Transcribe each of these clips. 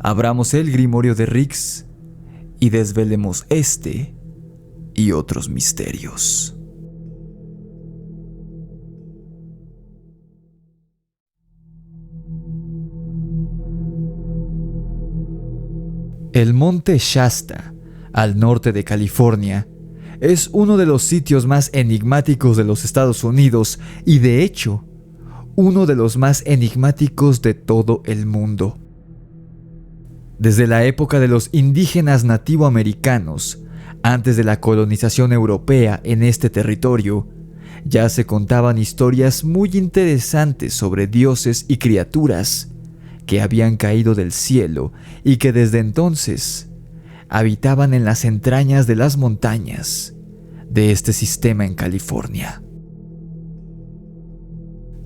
Abramos el Grimorio de Rix y desvelemos este y otros misterios. El monte Shasta, al norte de California, es uno de los sitios más enigmáticos de los Estados Unidos y, de hecho, uno de los más enigmáticos de todo el mundo. Desde la época de los indígenas nativoamericanos, antes de la colonización europea en este territorio, ya se contaban historias muy interesantes sobre dioses y criaturas que habían caído del cielo y que desde entonces habitaban en las entrañas de las montañas de este sistema en California.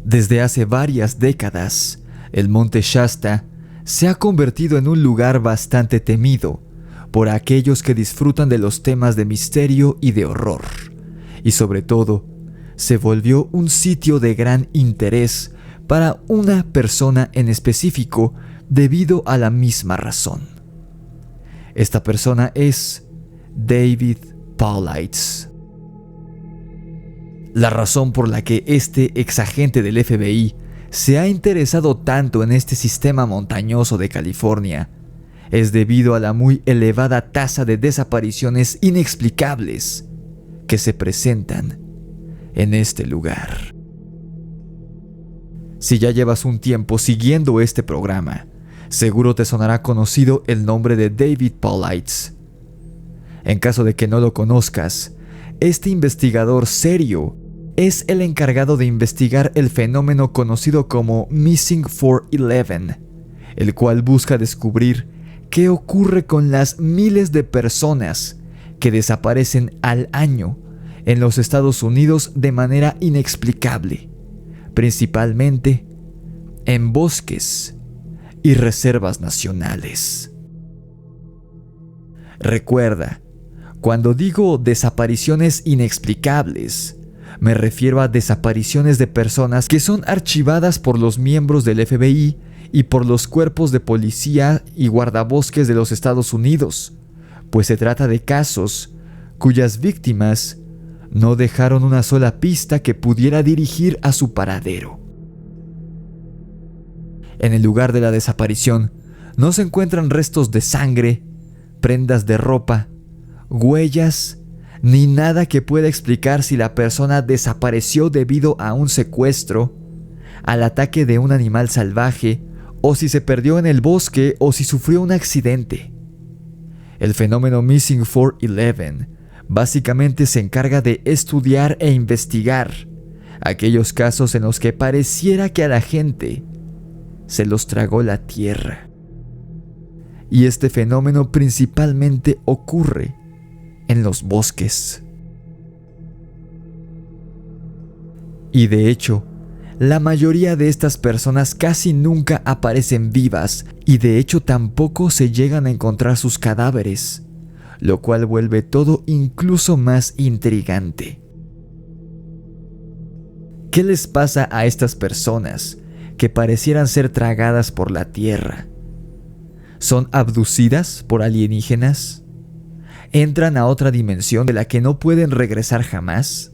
Desde hace varias décadas, el monte Shasta se ha convertido en un lugar bastante temido por aquellos que disfrutan de los temas de misterio y de horror, y sobre todo, se volvió un sitio de gran interés para una persona en específico debido a la misma razón. Esta persona es David Paulides. La razón por la que este exagente del FBI se ha interesado tanto en este sistema montañoso de California es debido a la muy elevada tasa de desapariciones inexplicables que se presentan en este lugar. Si ya llevas un tiempo siguiendo este programa, seguro te sonará conocido el nombre de David Paulides. En caso de que no lo conozcas, este investigador serio es el encargado de investigar el fenómeno conocido como Missing 411, el cual busca descubrir qué ocurre con las miles de personas que desaparecen al año en los Estados Unidos de manera inexplicable, principalmente en bosques y reservas nacionales. Recuerda, cuando digo desapariciones inexplicables, me refiero a desapariciones de personas que son archivadas por los miembros del FBI y por los cuerpos de policía y guardabosques de los Estados Unidos, pues se trata de casos cuyas víctimas no dejaron una sola pista que pudiera dirigir a su paradero. En el lugar de la desaparición no se encuentran restos de sangre, prendas de ropa, huellas, ni nada que pueda explicar si la persona desapareció debido a un secuestro, al ataque de un animal salvaje, o si se perdió en el bosque o si sufrió un accidente. El fenómeno Missing 411 básicamente se encarga de estudiar e investigar aquellos casos en los que pareciera que a la gente se los tragó la tierra. Y este fenómeno principalmente ocurre en los bosques. Y de hecho, la mayoría de estas personas casi nunca aparecen vivas y de hecho tampoco se llegan a encontrar sus cadáveres, lo cual vuelve todo incluso más intrigante. ¿Qué les pasa a estas personas que parecieran ser tragadas por la tierra? ¿Son abducidas por alienígenas? ¿Entran a otra dimensión de la que no pueden regresar jamás?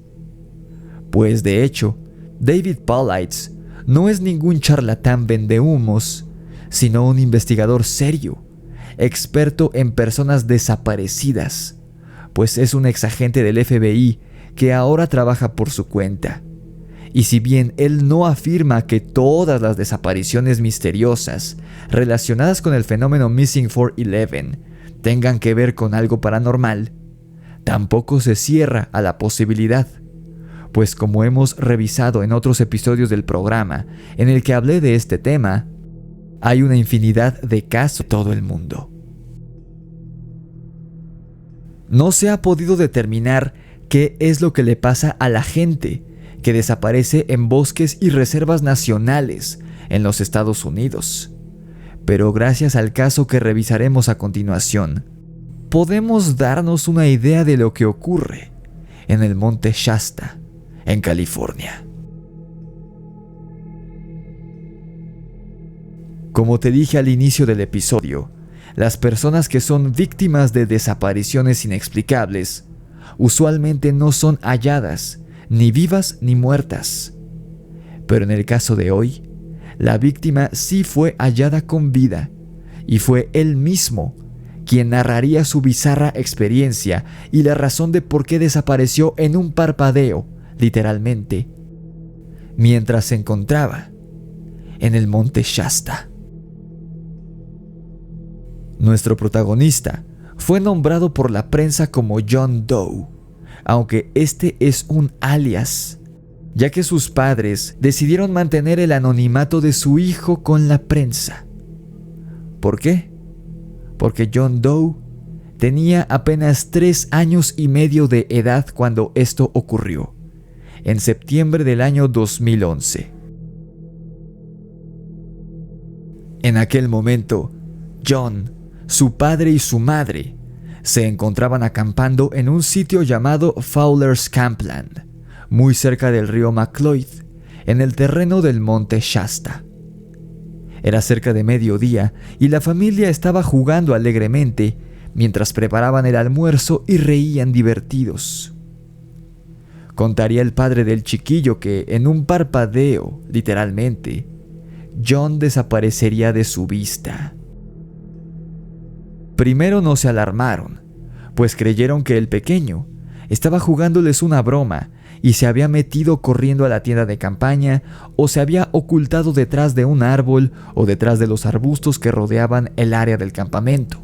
Pues de hecho, David Paulides no es ningún charlatán vendehumos, sino un investigador serio, experto en personas desaparecidas, pues es un exagente del FBI que ahora trabaja por su cuenta. Y si bien él no afirma que todas las desapariciones misteriosas relacionadas con el fenómeno Missing 411 tengan que ver con algo paranormal, tampoco se cierra a la posibilidad, pues como hemos revisado en otros episodios del programa en el que hablé de este tema, hay una infinidad de casos en todo el mundo. No se ha podido determinar qué es lo que le pasa a la gente que desaparece en bosques y reservas nacionales en los Estados Unidos. Pero gracias al caso que revisaremos a continuación, podemos darnos una idea de lo que ocurre en el monte Shasta, en California. Como te dije al inicio del episodio, las personas que son víctimas de desapariciones inexplicables usualmente no son halladas, ni vivas ni muertas. Pero en el caso de hoy, la víctima sí fue hallada con vida, y fue él mismo quien narraría su bizarra experiencia y la razón de por qué desapareció en un parpadeo, literalmente, mientras se encontraba en el monte Shasta. Nuestro protagonista fue nombrado por la prensa como John Doe, aunque este es un alias, ya que sus padres decidieron mantener el anonimato de su hijo con la prensa. ¿Por qué? Porque John Doe tenía apenas 3 años y medio de edad cuando esto ocurrió, en septiembre del año 2011. En aquel momento, John, su padre y su madre se encontraban acampando en un sitio llamado Fowler's Campland, muy cerca del río Macleod, en el terreno del monte Shasta. Era cerca de mediodía y la familia estaba jugando alegremente mientras preparaban el almuerzo y reían divertidos. Contaría el padre del chiquillo que en un parpadeo, literalmente, John desaparecería de su vista. Primero no se alarmaron, pues creyeron que el pequeño estaba jugándoles una broma y se había metido corriendo a la tienda de campaña o se había ocultado detrás de un árbol o detrás de los arbustos que rodeaban el área del campamento.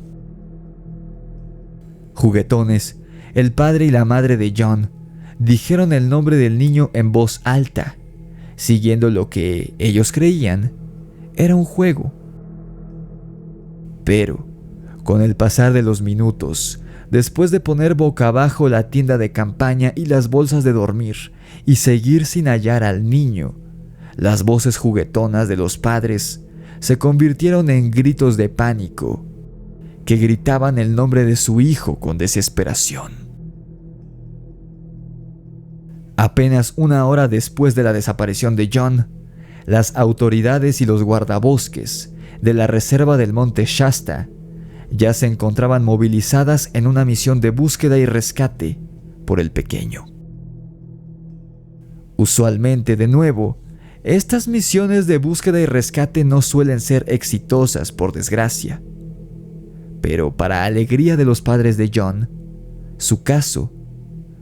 Juguetones, el padre y la madre de John dijeron el nombre del niño en voz alta, siguiendo lo que ellos creían era un juego. Pero, con el pasar de los minutos, después de poner boca abajo la tienda de campaña y las bolsas de dormir y seguir sin hallar al niño, las voces juguetonas de los padres se convirtieron en gritos de pánico, que gritaban el nombre de su hijo con desesperación. Apenas 1 hora después de la desaparición de John, las autoridades y los guardabosques de la reserva del monte Shasta ya se encontraban movilizadas en una misión de búsqueda y rescate por el pequeño. Usualmente, de nuevo, estas misiones de búsqueda y rescate no suelen ser exitosas, por desgracia. Pero para alegría de los padres de John, su caso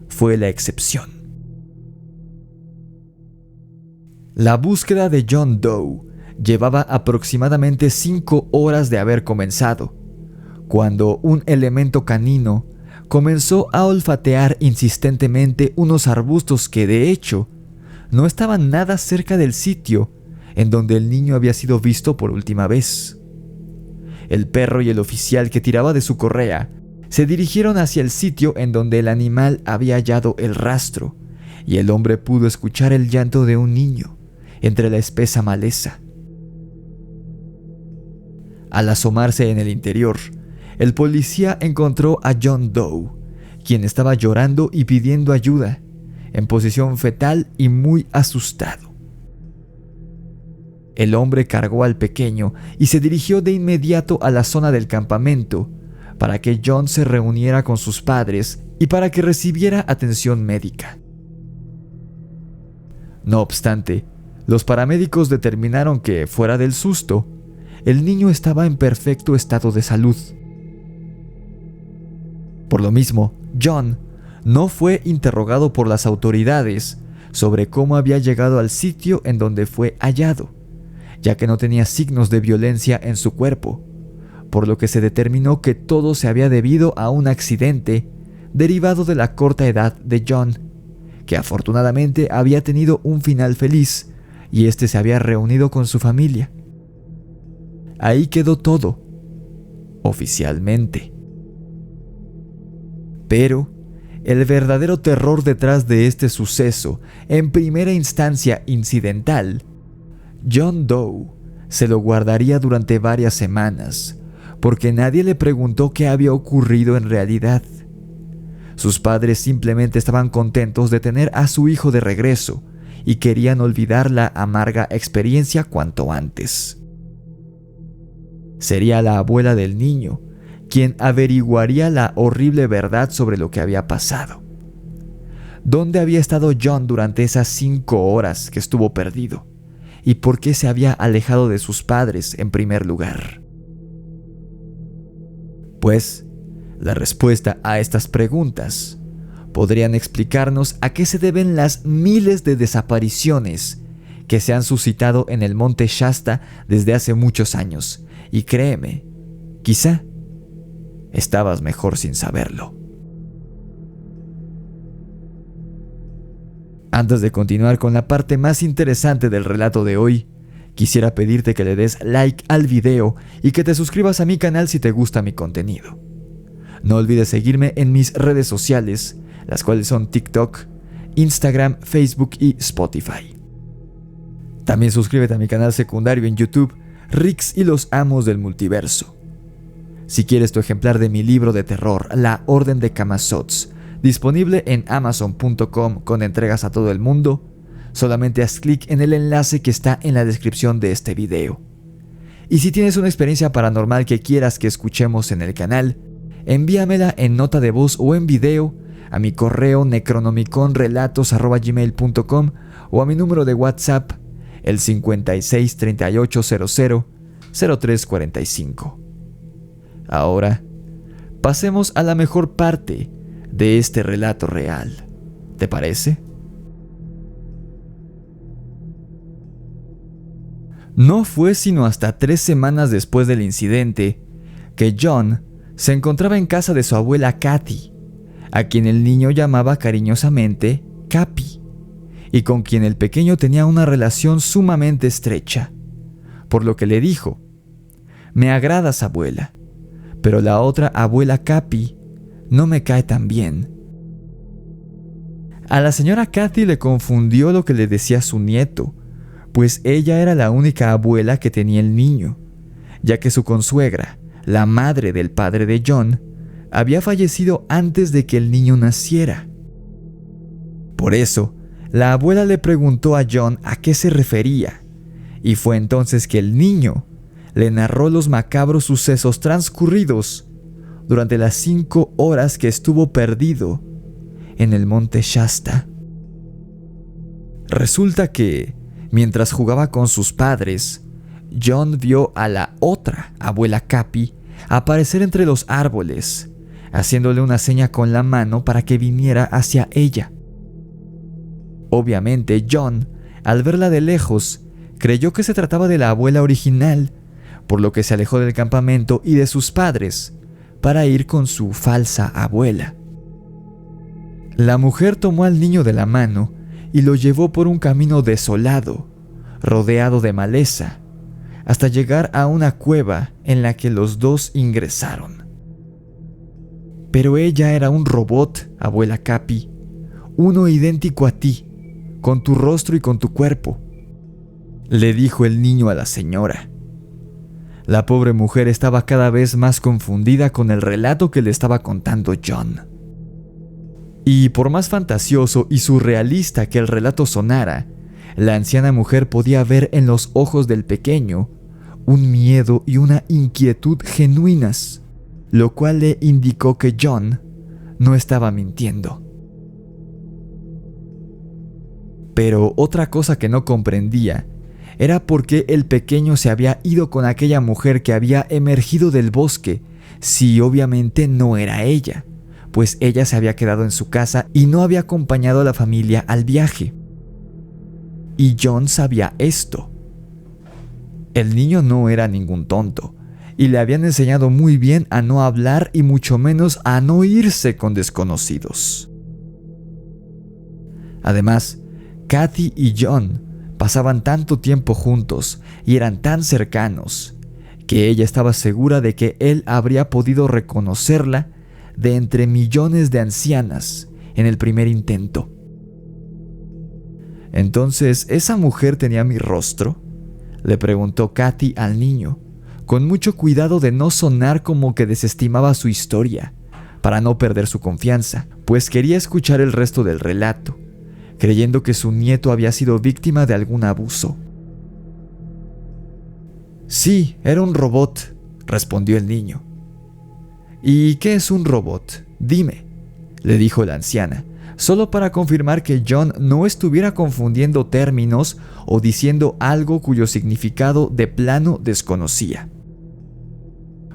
fue la excepción. La búsqueda de John Doe llevaba aproximadamente 5 horas de haber comenzado, cuando un elemento canino comenzó a olfatear insistentemente unos arbustos que, de hecho, no estaban nada cerca del sitio en donde el niño había sido visto por última vez. El perro y el oficial que tiraba de su correa se dirigieron hacia el sitio en donde el animal había hallado el rastro, y el hombre pudo escuchar el llanto de un niño entre la espesa maleza. Al asomarse en el interior, el policía encontró a John Doe, quien estaba llorando y pidiendo ayuda, en posición fetal y muy asustado. El hombre cargó al pequeño y se dirigió de inmediato a la zona del campamento para que John se reuniera con sus padres y para que recibiera atención médica. No obstante, los paramédicos determinaron que, fuera del susto, el niño estaba en perfecto estado de salud. Por lo mismo, John no fue interrogado por las autoridades sobre cómo había llegado al sitio en donde fue hallado, ya que no tenía signos de violencia en su cuerpo, por lo que se determinó que todo se había debido a un accidente derivado de la corta edad de John, que afortunadamente había tenido un final feliz y este se había reunido con su familia. Ahí quedó todo, oficialmente. Pero el verdadero terror detrás de este suceso, en primera instancia incidental, John Doe se lo guardaría durante varias semanas, porque nadie le preguntó qué había ocurrido en realidad. Sus padres simplemente estaban contentos de tener a su hijo de regreso y querían olvidar la amarga experiencia cuanto antes. Sería la abuela del niño quien averiguaría la horrible verdad sobre lo que había pasado. ¿Dónde había estado John durante esas 5 horas que estuvo perdido? ¿Y por qué se había alejado de sus padres en primer lugar? Pues, la respuesta a estas preguntas podrían explicarnos a qué se deben las miles de desapariciones que se han suscitado en el monte Shasta desde hace muchos años. Y créeme, quizá estabas mejor sin saberlo. Antes de continuar con la parte más interesante del relato de hoy, quisiera pedirte que le des like al video y que te suscribas a mi canal si te gusta mi contenido. No olvides seguirme en mis redes sociales, las cuales son TikTok, Instagram, Facebook y Spotify. También suscríbete a mi canal secundario en YouTube, Rix y los Amos del Multiverso. Si quieres tu ejemplar de mi libro de terror, La Orden de Camazotz, disponible en Amazon.com con entregas a todo el mundo, solamente haz clic en el enlace que está en la descripción de este video. Y si tienes una experiencia paranormal que quieras que escuchemos en el canal, envíamela en nota de voz o en video a mi correo necronomiconrelatos@gmail.com o a mi número de WhatsApp, el 56 38 00 0345. Ahora, pasemos a la mejor parte de este relato real. ¿Te parece? No fue sino hasta 3 semanas después del incidente que John se encontraba en casa de su abuela Kathy, a quien el niño llamaba cariñosamente Capi, y con quien el pequeño tenía una relación sumamente estrecha, por lo que le dijo: «Me agradas, abuela, pero la otra abuela Capi no me cae tan bien». A la señora Kathy le confundió lo que le decía su nieto, pues ella era la única abuela que tenía el niño, ya que su consuegra, la madre del padre de John, había fallecido antes de que el niño naciera. Por eso, la abuela le preguntó a John a qué se refería, y fue entonces que el niño le narró los macabros sucesos transcurridos durante las 5 horas que estuvo perdido en el monte Shasta. Resulta que, mientras jugaba con sus padres, John vio a la otra abuela Capi aparecer entre los árboles, haciéndole una seña con la mano para que viniera hacia ella. Obviamente, John, al verla de lejos, creyó que se trataba de la abuela original, por lo que se alejó del campamento y de sus padres para ir con su falsa abuela. La mujer tomó al niño de la mano y lo llevó por un camino desolado, rodeado de maleza, hasta llegar a una cueva en la que los dos ingresaron. Pero ella era un robot, abuela Capi, uno idéntico a ti, con tu rostro y con tu cuerpo, le dijo el niño a la señora. La pobre mujer estaba cada vez más confundida con el relato que le estaba contando John. Y por más fantasioso y surrealista que el relato sonara, la anciana mujer podía ver en los ojos del pequeño un miedo y una inquietud genuinas, lo cual le indicó que John no estaba mintiendo. Pero otra cosa que no comprendía era por qué el pequeño se había ido con aquella mujer que había emergido del bosque, si obviamente no era ella, pues ella se había quedado en su casa y no había acompañado a la familia al viaje. Y John sabía esto. El niño no era ningún tonto, y le habían enseñado muy bien a no hablar y mucho menos a no irse con desconocidos. Además, Kathy y John pasaban tanto tiempo juntos y eran tan cercanos que ella estaba segura de que él habría podido reconocerla de entre millones de ancianas en el primer intento. «¿Entonces esa mujer tenía mi rostro?», le preguntó Kathy al niño, con mucho cuidado de no sonar como que desestimaba su historia, para no perder su confianza, pues quería escuchar el resto del relato, creyendo que su nieto había sido víctima de algún abuso. «Sí, era un robot», respondió el niño. ¿Y qué es un robot? Dime, le dijo la anciana, solo para confirmar que John no estuviera confundiendo términos o diciendo algo cuyo significado de plano desconocía.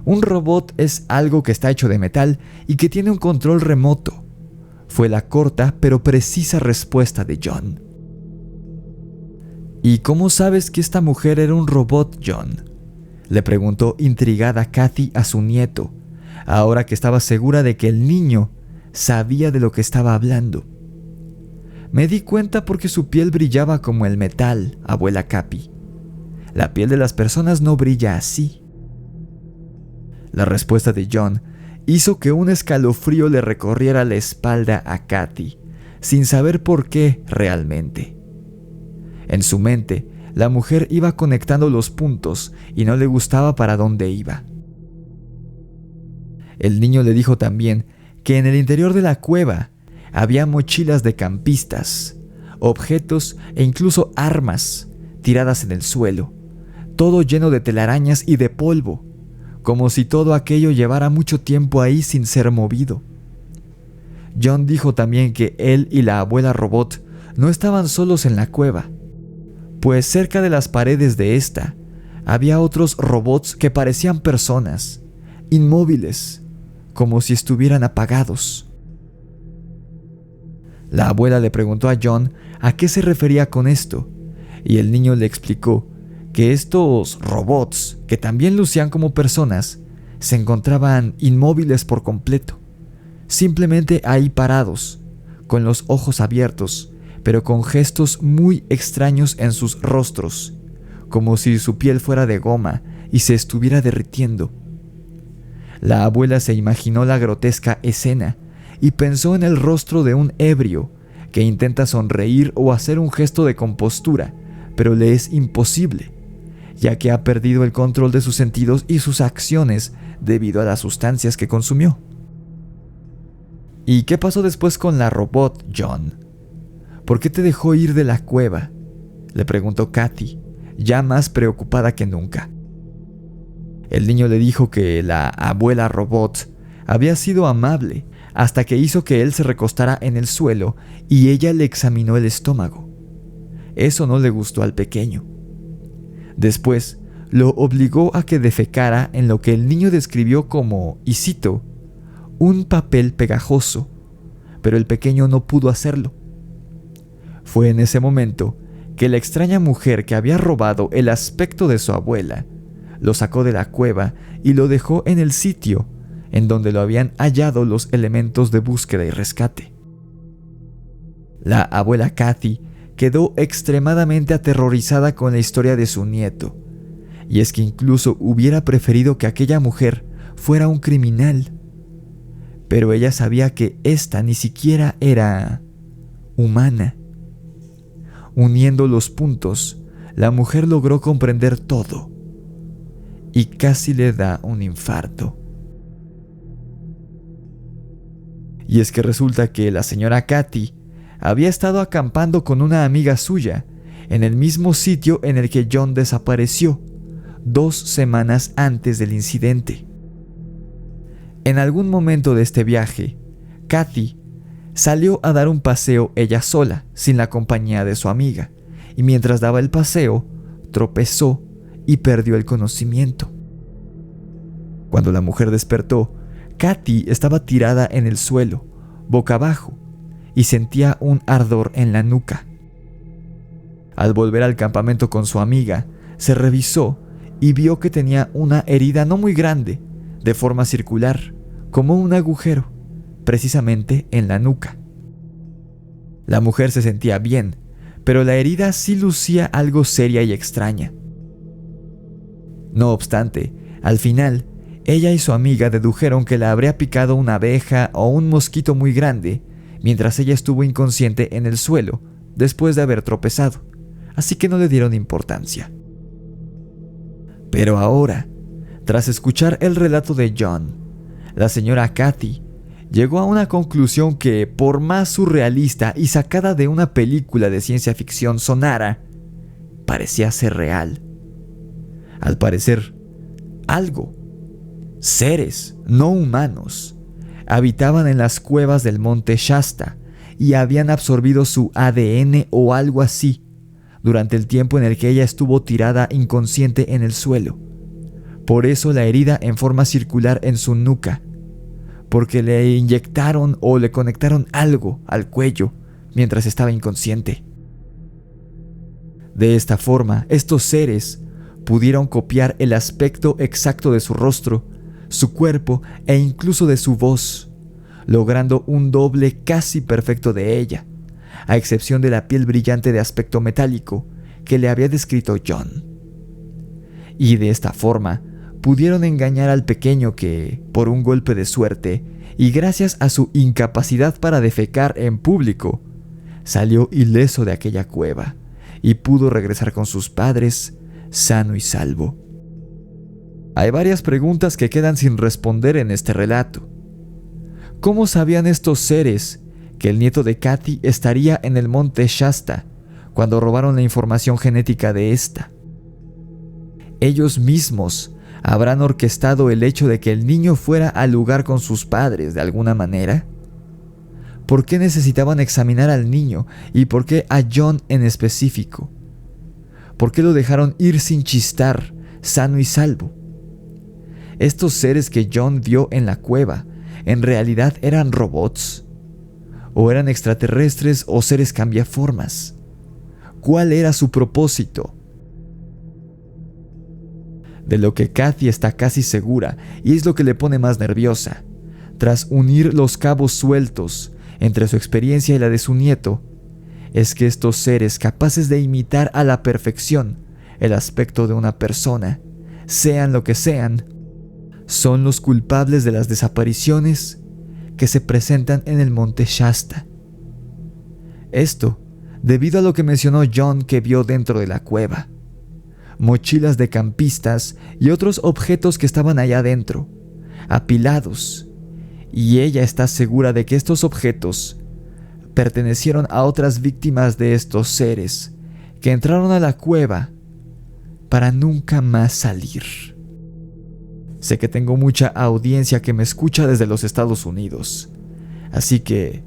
Un robot es algo que está hecho de metal y que tiene un control remoto, fue la corta pero precisa respuesta de John. ¿Y cómo sabes que esta mujer era un robot, John?, le preguntó intrigada Kathy a su nieto, ahora que estaba segura de que el niño sabía de lo que estaba hablando. Me di cuenta porque su piel brillaba como el metal, abuela Capi. La piel de las personas no brilla así. La respuesta de John hizo que un escalofrío le recorriera la espalda a Kathy, sin saber por qué realmente. En su mente, la mujer iba conectando los puntos y no le gustaba para dónde iba. El niño le dijo también que en el interior de la cueva había mochilas de campistas, objetos e incluso armas tiradas en el suelo, todo lleno de telarañas y de polvo, como si todo aquello llevara mucho tiempo ahí sin ser movido. John dijo también que él y la abuela robot no estaban solos en la cueva, pues cerca de las paredes de esta había otros robots que parecían personas, inmóviles, como si estuvieran apagados. La abuela le preguntó a John a qué se refería con esto, y el niño le explicó que estos robots, que también lucían como personas, se encontraban inmóviles por completo, simplemente ahí parados, con los ojos abiertos, pero con gestos muy extraños en sus rostros, como si su piel fuera de goma y se estuviera derritiendo. La abuela se imaginó la grotesca escena y pensó en el rostro de un ebrio que intenta sonreír o hacer un gesto de compostura, pero le es imposible, ya que ha perdido el control de sus sentidos y sus acciones debido a las sustancias que consumió. ¿Y qué pasó después con la robot, John? ¿Por qué te dejó ir de la cueva?, le preguntó Kathy, ya más preocupada que nunca. El niño le dijo que la abuela robot había sido amable hasta que hizo que él se recostara en el suelo y ella le examinó el estómago. Eso no le gustó al pequeño. Después, lo obligó a que defecara en lo que el niño describió como, y cito, un papel pegajoso, pero el pequeño no pudo hacerlo. Fue en ese momento que la extraña mujer que había robado el aspecto de su abuela lo sacó de la cueva y lo dejó en el sitio en donde lo habían hallado los elementos de búsqueda y rescate. La abuela Kathy quedó extremadamente aterrorizada con la historia de su nieto, y es que incluso hubiera preferido que aquella mujer fuera un criminal, pero ella sabía que ésta ni siquiera era humana. Uniendo los puntos, la mujer logró comprender todo y casi le da un infarto. Y es que resulta que la señora Kathy había estado acampando con una amiga suya en el mismo sitio en el que John desapareció 2 semanas antes del incidente. En algún momento de este viaje, Kathy salió a dar un paseo ella sola, sin la compañía de su amiga, y mientras daba el paseo, tropezó y perdió el conocimiento. Cuando la mujer despertó, Kathy estaba tirada en el suelo, boca abajo, y sentía un ardor en la nuca. Al volver al campamento con su amiga, se revisó y vio que tenía una herida no muy grande, de forma circular, como un agujero, precisamente en la nuca. La mujer se sentía bien, pero la herida sí lucía algo seria y extraña. No obstante, al final, ella y su amiga dedujeron que la habría picado una abeja o un mosquito muy grande, mientras ella estuvo inconsciente en el suelo después de haber tropezado, así que no le dieron importancia. Pero ahora, tras escuchar el relato de John, la señora Kathy llegó a una conclusión que, por más surrealista y sacada de una película de ciencia ficción sonara, parecía ser real. Al parecer, algo seres no humanos habitaban en las cuevas del monte Shasta y habían absorbido su ADN o algo así durante el tiempo en el que ella estuvo tirada inconsciente en el suelo. Por eso la herida en forma circular en su nuca, porque le inyectaron o le conectaron algo al cuello mientras estaba inconsciente. De esta forma, estos seres pudieron copiar el aspecto exacto de su rostro, su cuerpo e incluso de su voz, logrando un doble casi perfecto de ella, a excepción de la piel brillante de aspecto metálico que le había descrito John. Y de esta forma, pudieron engañar al pequeño que, por un golpe de suerte y gracias a su incapacidad para defecar en público, salió ileso de aquella cueva y pudo regresar con sus padres sano y salvo. Hay varias preguntas que quedan sin responder en este relato. ¿Cómo sabían estos seres que el nieto de Kathy estaría en el monte Shasta cuando robaron la información genética de esta? Ellos mismos habrán orquestado el hecho de que el niño fuera al lugar con sus padres de alguna manera. ¿Por qué necesitaban examinar al niño y por qué a John en específico? ¿Por qué lo dejaron ir sin chistar, sano y salvo? ¿Estos seres que John vio en la cueva en realidad eran robots? ¿O eran extraterrestres o seres cambiaformas? ¿Cuál era su propósito? De lo que Kathy está casi segura, y es lo que le pone más nerviosa, tras unir los cabos sueltos entre su experiencia y la de su nieto, es que estos seres capaces de imitar a la perfección el aspecto de una persona, sean lo que sean, son los culpables de las desapariciones que se presentan en el monte Shasta. Esto debido a lo que mencionó John que vio dentro de la cueva: mochilas de campistas y otros objetos que estaban allá adentro, apilados, y ella está segura de que estos objetos pertenecieron a otras víctimas de estos seres que entraron a la cueva para nunca más salir. Sé que tengo mucha audiencia que me escucha desde los Estados Unidos, así que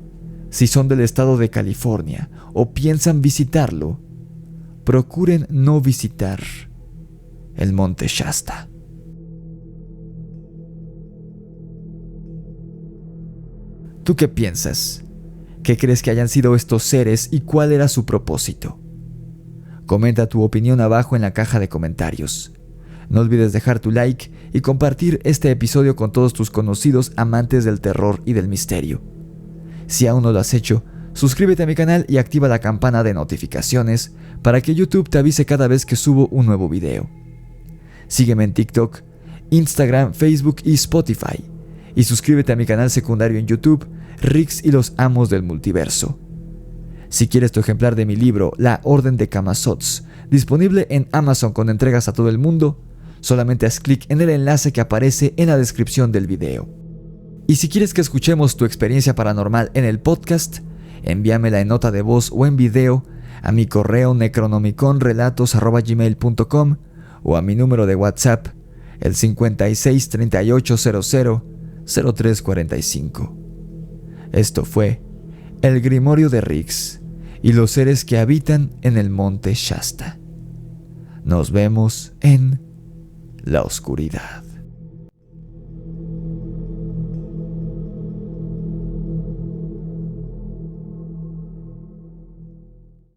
si son del estado de California o piensan visitarlo, procuren no visitar el monte Shasta. ¿Tú qué piensas? ¿Qué crees que hayan sido estos seres y cuál era su propósito? Comenta tu opinión abajo en la caja de comentarios. No olvides dejar tu like y compartir este episodio con todos tus conocidos amantes del terror y del misterio. Si aún no lo has hecho, suscríbete a mi canal y activa la campana de notificaciones para que YouTube te avise cada vez que subo un nuevo video. Sígueme en TikTok, Instagram, Facebook y Spotify. Y suscríbete a mi canal secundario en YouTube, Rix y los Amos del Multiverso. Si quieres tu ejemplar de mi libro, La Orden de Camazotz, disponible en Amazon con entregas a todo el mundo, solamente haz clic en el enlace que aparece en la descripción del video. Y si quieres que escuchemos tu experiencia paranormal en el podcast, envíamela en nota de voz o en video a mi correo necronomiconrelatos@gmail.com o a mi número de WhatsApp, el 56 38 00 0345. Esto fue El Grimorio de Rix y los seres que habitan en el monte Shasta. Nos vemos en la oscuridad.